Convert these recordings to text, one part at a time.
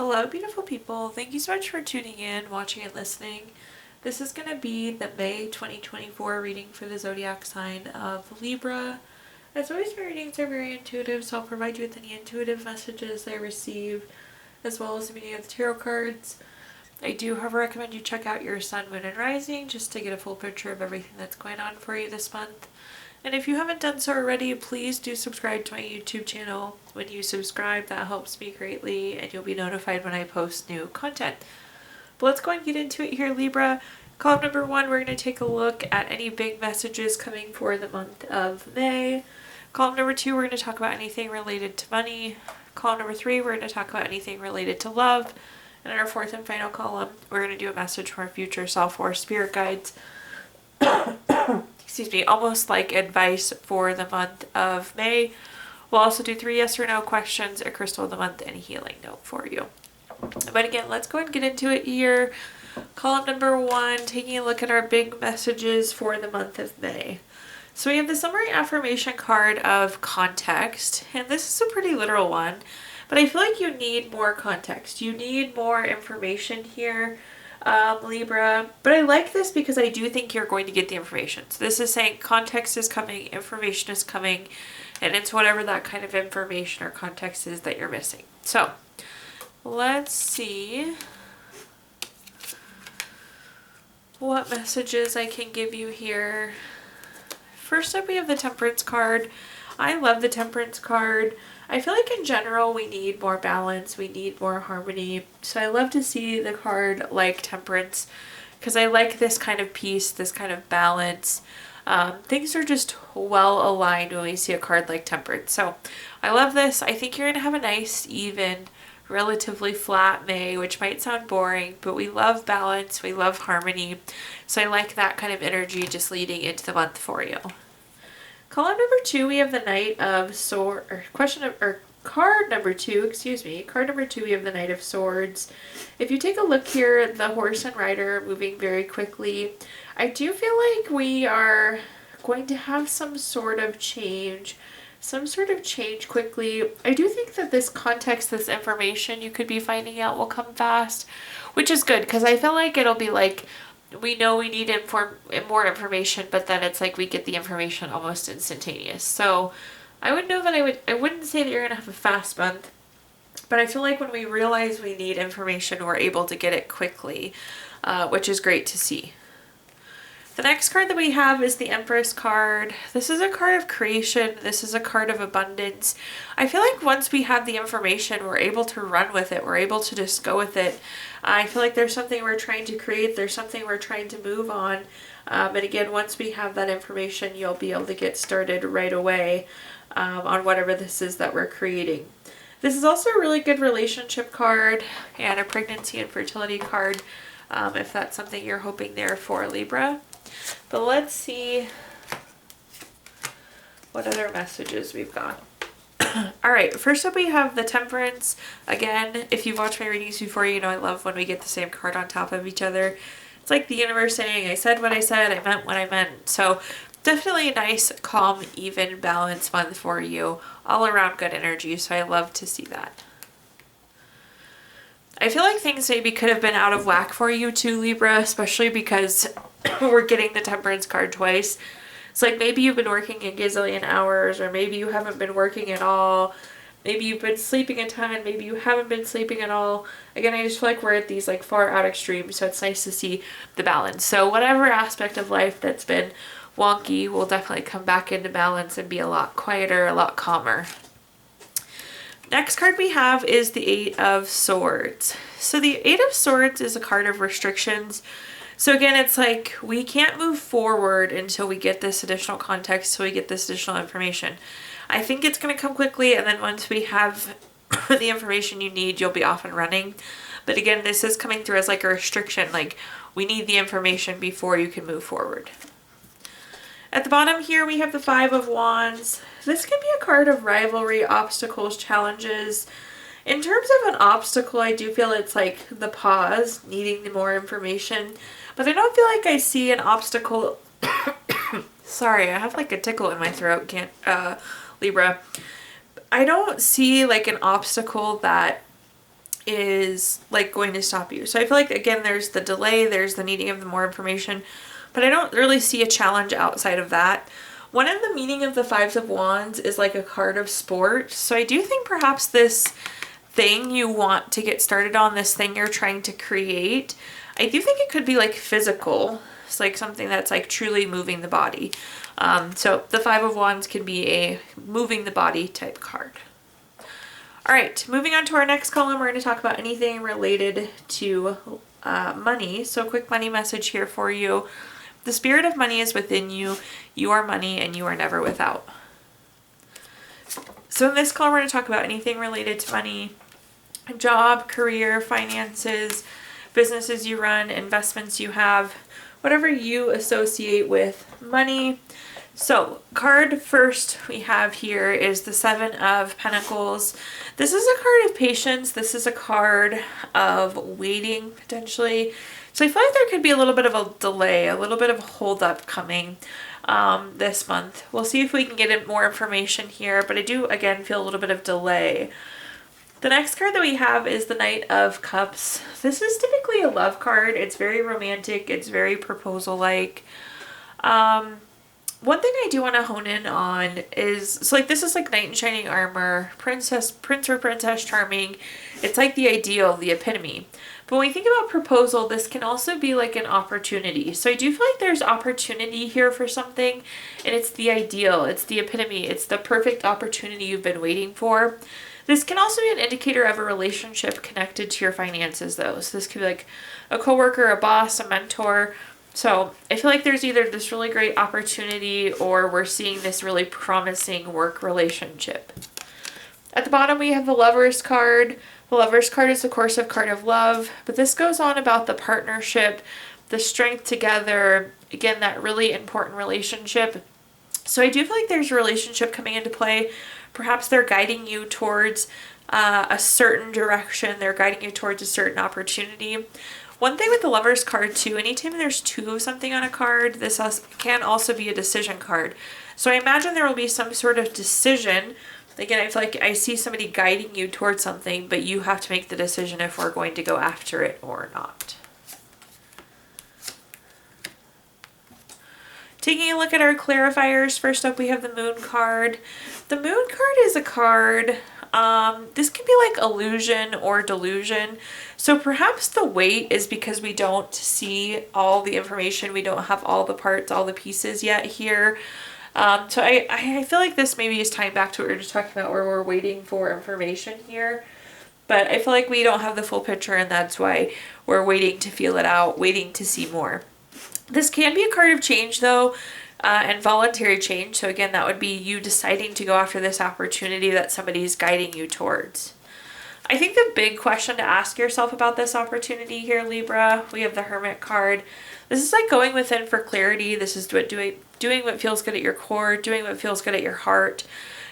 Hello, beautiful people. Thank you so much for tuning in, watching, and listening. This is going to be the May 2024 reading for the zodiac sign of Libra. As always, my readings are very intuitive, so I'll provide you with any intuitive messages I receive, as well as the meaning of the tarot cards. I do, however, recommend you check out your sun, moon, and rising just to get a full picture of everything that's going on for you this month. And if you haven't done so already, please do subscribe to my YouTube channel. When you subscribe, that helps me greatly, and you'll be notified when I post new content. But let's go and get into it here, Libra. Column number 1, we're going to take a look at any big messages coming for the month of May. Column number 2, we're going to talk about anything related to money. Column number 3, we're going to talk about anything related to love. And in our 4th and final column, we're going to do a message from our future self or spirit guides. Excuse me, almost like advice for the month of May. We'll also do 3 yes or no questions, a crystal of the month, and a healing note for you. But again, let's go and get into it here. Column number 1, taking a look at our big messages for the month of May. So we have the summary affirmation card of context, and this is a pretty literal one, but I feel like you need more context. You need more information here. Libra, but I like this because I do think you're going to get the information. So this is saying context is coming, information is coming, and it's whatever that kind of information or context is that you're missing. So let's see what messages I can give you here. First up, we have the Temperance card. I love the Temperance card. I feel like in general we need more balance, we need more harmony. So I love to see the card like Temperance because I like this kind of peace, this kind of balance. Things are just well aligned when we see a card like Temperance. So I love this. I think you're going to have a nice, even, relatively flat May, which might sound boring, but we love balance, we love harmony. So I like that kind of energy just leading into the month for you. Column number 2, we have the Knight of Swords, card number 2, we have the Knight of Swords. If you take a look here, the horse and rider moving very quickly. I do feel like we are going to have some sort of change quickly. I do think that this context, this information you could be finding out will come fast, which is good because I feel like it'll be like, we know we need more information, but then it's like we get the information almost instantaneous. So I wouldn't say that you're going to have a fast month, but I feel like when we realize we need information, we're able to get it quickly, which is great to see. The next card that we have is the Empress card. This is a card of creation. This is a card of abundance. I feel like once we have the information, we're able to run with it. We're able to just go with it. I feel like there's something we're trying to create. There's something we're trying to move on. And again, once we have that information, you'll be able to get started right away on whatever this is that we're creating. This is also a really good relationship card and a pregnancy and fertility card if that's something you're hoping there for, Libra. But let's see what other messages we've got. Alright, first up we have the Temperance. Again, if you've watched my readings before, you know I love when we get the same card on top of each other. It's like the universe saying, I said what I said, I meant what I meant. So definitely a nice, calm, even, balanced month for you. All around good energy, so I love to see that. I feel like things maybe could have been out of whack for you too, Libra, especially because we're getting the Temperance card twice. It's like maybe you've been working a gazillion hours, or maybe you haven't been working at all. Maybe you've been sleeping a ton, maybe you haven't been sleeping at all. Again, I just feel like we're at these like far out extremes, so it's nice to see the balance. So whatever aspect of life that's been wonky will definitely come back into balance and be a lot quieter, a lot calmer. Next card we have is the Eight of Swords. So the Eight of Swords is a card of restrictions. So again, it's like we can't move forward until we get this additional context, so we get this additional information. I think it's going to come quickly, and then once we have the information you need, you'll be off and running. But again, this is coming through as like a restriction, like we need the information before you can move forward. At the bottom here, we have the Five of Wands. This can be a card of rivalry, obstacles, challenges. In terms of an obstacle, I do feel it's like the pause, needing the more information. But I don't feel like I see an obstacle. Sorry, I have like a tickle in my throat, Libra. I don't see like an obstacle that is like going to stop you. So I feel like, again, there's the delay, there's the needing of the more information, but I don't really see a challenge outside of that. One of the meaning of the Fives of Wands is like a card of sport. So I do think perhaps this thing you want to get started on, this thing you're trying to create, I do think it could be like physical. It's like something that's like truly moving the body. So the Five of Wands can be a moving the body type card. All right, moving on to our next column, we're going to talk about anything related to money. So quick money message here for you. The spirit of money is within you. You are money and you are never without. So in this column, we're going to talk about anything related to money, job, career, finances, businesses you run, investments you have, whatever you associate with money. So card first we have here is the Seven of Pentacles. This is a card of patience. This is a card of waiting potentially. So I feel like there could be a little bit of a delay, a little bit of a hold up coming this month. We'll see if we can get more information here, but I do again feel a little bit of delay. The next card that we have is the Knight of Cups. This is typically a love card. It's very romantic. It's very proposal-like. One thing I do want to hone in on is, so like this is like knight in shining armor, prince or princess charming. It's like the ideal, the epitome. But when we think about proposal, this can also be like an opportunity. So I do feel like there's opportunity here for something, and it's the ideal, it's the epitome, it's the perfect opportunity you've been waiting for. This can also be an indicator of a relationship connected to your finances though. So this could be like a coworker, a boss, a mentor. So I feel like there's either this really great opportunity or we're seeing this really promising work relationship. At the bottom we have the Lovers card. The Lovers card is of course a card of love, but this goes on about the partnership, the strength together, again, that really important relationship. So I do feel like there's a relationship coming into play. Perhaps they're guiding you towards a certain direction. They're guiding you towards a certain opportunity. One thing with the Lovers card too, anytime there's two of something on a card, this can also be a decision card. So I imagine there will be some sort of decision. Again, I feel like I see somebody guiding you towards something, but you have to make the decision if we're going to go after it or not. Taking a look at our clarifiers, first up we have the Moon card. The Moon card is a card, this can be like illusion or delusion. So perhaps the wait is because we don't see all the information, we don't have all the parts, all the pieces yet here. So I feel like this maybe is tying back to what we were just talking about where we're waiting for information here. But I feel like we don't have the full picture and that's why we're waiting to feel it out, waiting to see more. This can be a card of change though, and voluntary change. So again, that would be you deciding to go after this opportunity that somebody's guiding you towards. I think the big question to ask yourself about this opportunity here, Libra, we have the Hermit card. This is like going within for clarity. This is doing what feels good at your core, doing what feels good at your heart.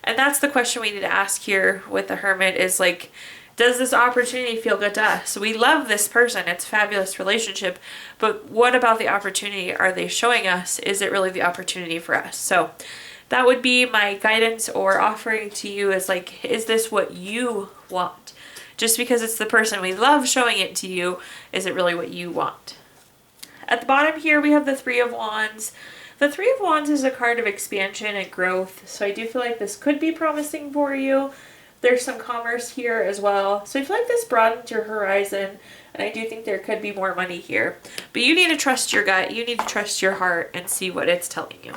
And that's the question we need to ask here with the Hermit is like, does this opportunity feel good to us? We love this person. It's a fabulous relationship. But what about the opportunity are they showing us? Is it really the opportunity for us? So that would be my guidance or offering to you is like, is this what you want? Just because it's the person we love showing it to you, is it really what you want? At the bottom here, we have the Three of Wands. The Three of Wands is a card of expansion and growth. So I do feel like this could be promising for you. There's some commerce here as well. So I feel like this broadens your horizon, and I do think there could be more money here. But you need to trust your gut, you need to trust your heart and see what it's telling you.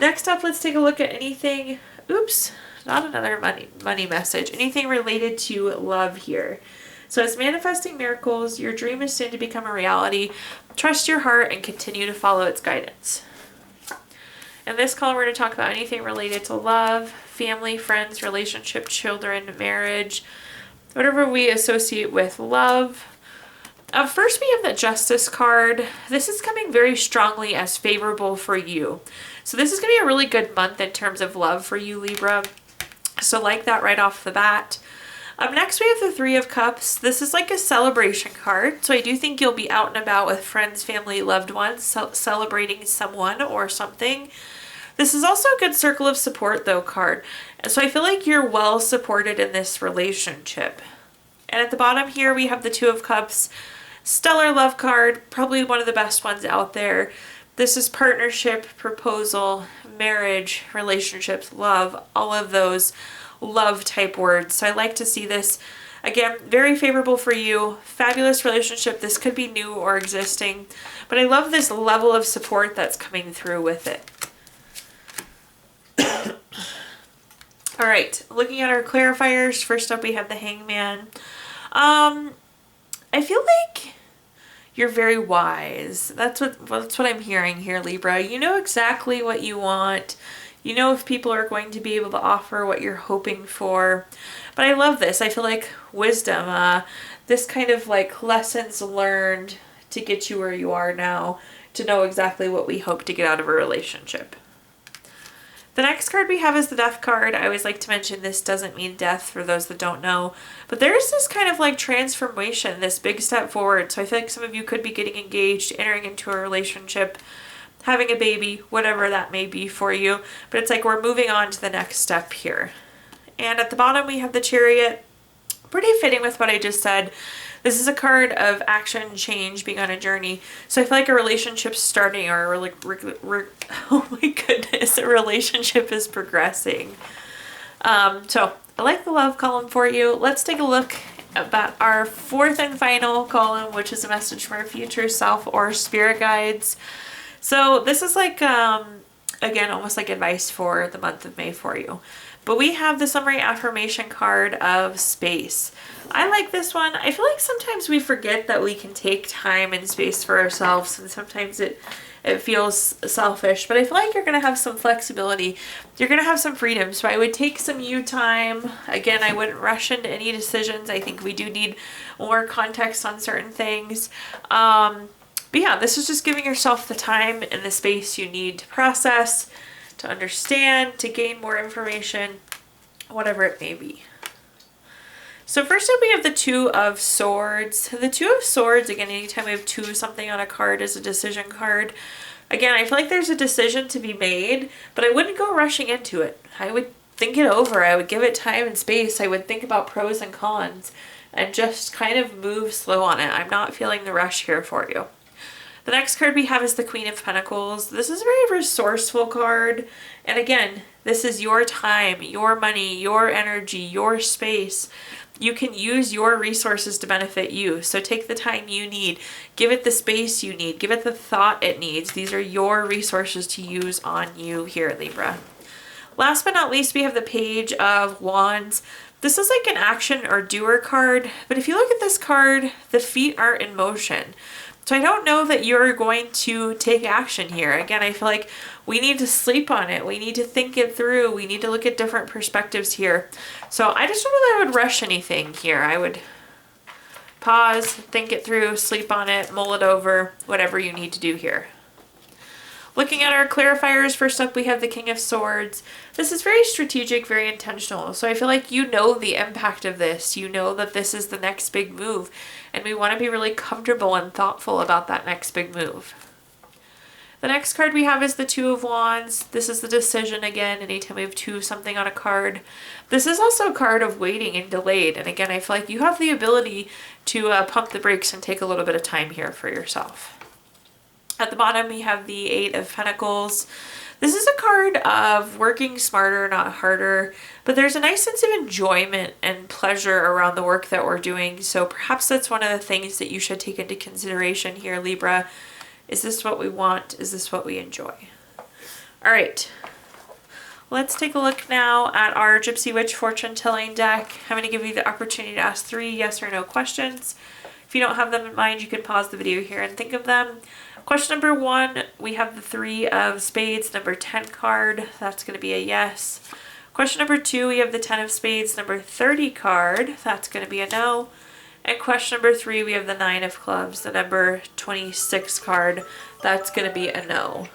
Next up, let's take a look at anything, oops, not another money message, anything related to love here. So it's manifesting miracles, your dream is soon to become a reality. Trust your heart and continue to follow its guidance. In this column, we're going to talk about anything related to love, family, friends, relationship, children, marriage, whatever we associate with love. First, we have the Justice card. This is coming very strongly as favorable for you. So this is going to be a really good month in terms of love for you, Libra. So like that right off the bat. Next, we have the Three of Cups. This is like a celebration card. So I do think you'll be out and about with friends, family, loved ones, celebrating someone or something. This is also a good circle of support though card. And so I feel like you're well supported in this relationship. And at the bottom here, we have the Two of Cups. Stellar love card, probably one of the best ones out there. This is partnership, proposal, marriage, relationships, love, all of those love type words. So I like to see this. Again, very favorable for you. Fabulous relationship. This could be new or existing, but I love this level of support that's coming through with it. All right, looking at our clarifiers. First up, we have the Hangman. I feel like you're very wise. That's what I'm hearing here, Libra. You know exactly what you want. You know if people are going to be able to offer what you're hoping for. But I love this. I feel like wisdom, this kind of like lessons learned to get you where you are now, to know exactly what we hope to get out of a relationship. The next card we have is the Death card. I always like to mention this doesn't mean death for those that don't know, but there's this kind of like transformation, this big step forward. So I feel like some of you could be getting engaged, entering into a relationship, having a baby, whatever that may be for you. But it's like we're moving on to the next step here. And at the bottom we have the Chariot. Pretty fitting with what I just said. This is a card of action, change, being on a journey. So I feel like a relationship's starting, or oh my goodness, a relationship is progressing. So I like the love column for you. Let's take a look at our fourth and final column, which is a message from our future self or spirit guides. So this is like, again, almost like advice for the month of May for you. But we have the summary affirmation card of space. I like this one. I feel like sometimes we forget that we can take time and space for ourselves, and sometimes it feels selfish, but I feel like you're going to have some flexibility. You're going to have some freedom. So I would take some you time. Again, I wouldn't rush into any decisions. I think we do need more context on certain things. But yeah, this is just giving yourself the time and the space you need to process, to understand, to gain more information, whatever it may be. So first up we have the Two of Swords. The Two of Swords, again, anytime we have two of something on a card, is a decision card. Again, I feel like there's a decision to be made, but I wouldn't go rushing into it. I would think it over. I would give it time and space. I would think about pros and cons and just kind of move slow on it. I'm not feeling the rush here for you. The next card we have is the Queen of Pentacles. This is a very resourceful card. And again, this is your time, your money, your energy, your space. You can use your resources to benefit you. So take the time you need. Give it the space you need. Give it the thought it needs. These are your resources to use on you here, Libra. Last but not least, we have the Page of Wands. This is like an action or doer card. But if you look at this card, the feet are in motion. So I don't know that you're going to take action here. Again, I feel like we need to sleep on it. We need to think it through. We need to look at different perspectives here. So I just don't know that I would rush anything here. I would pause, think it through, sleep on it, mull it over, whatever you need to do here. Looking at our clarifiers, first up we have the King of Swords. This is very strategic, very intentional. So I feel like you know the impact of this. You know that this is the next big move. And we want to be really comfortable and thoughtful about that next big move. The next card we have is the Two of Wands. This is the decision again, anytime we have two something on a card. This is also a card of waiting and delayed. And again, I feel like you have the ability to pump the brakes and take a little bit of time here for yourself. At the bottom, we have the Eight of Pentacles. This is a card of working smarter, not harder, but there's a nice sense of enjoyment and pleasure around the work that we're doing. So perhaps that's one of the things that you should take into consideration here, Libra. Is this what we want? Is this what we enjoy? All right. Let's take a look now at our Gypsy Witch fortune telling deck. I'm going to give you the opportunity to ask 3 yes or no questions. If you don't have them in mind, you can pause the video here and think of them. Question number 1, we have the 3 of Spades, number 10 card. That's going to be a yes. Question number 2, we have the 10 of Spades, number 30 card. That's going to be a no. And question number 3, we have the 9 of Clubs, the number 26 card. That's going to be a no.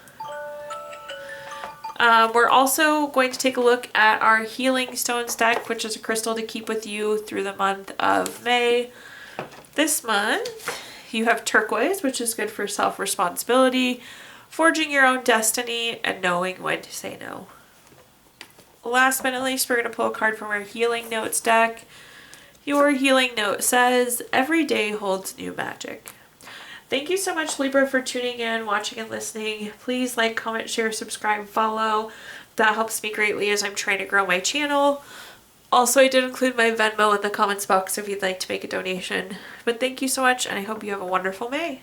We're also going to take a look at our Healing Stones deck, which is a crystal to keep with you through the month of May. This month, you have turquoise, which is good for self-responsibility, forging your own destiny, and knowing when to say no. Last but not least, we're going to pull a card from our Healing Notes deck. Your healing note says, every day holds new magic. Thank you so much, Libra, for tuning in, watching, and listening. Please like, comment, share, subscribe, follow. That helps me greatly as I'm trying to grow my channel. Also, I did include my Venmo in the comments box if you'd like to make a donation. But thank you so much, and I hope you have a wonderful May.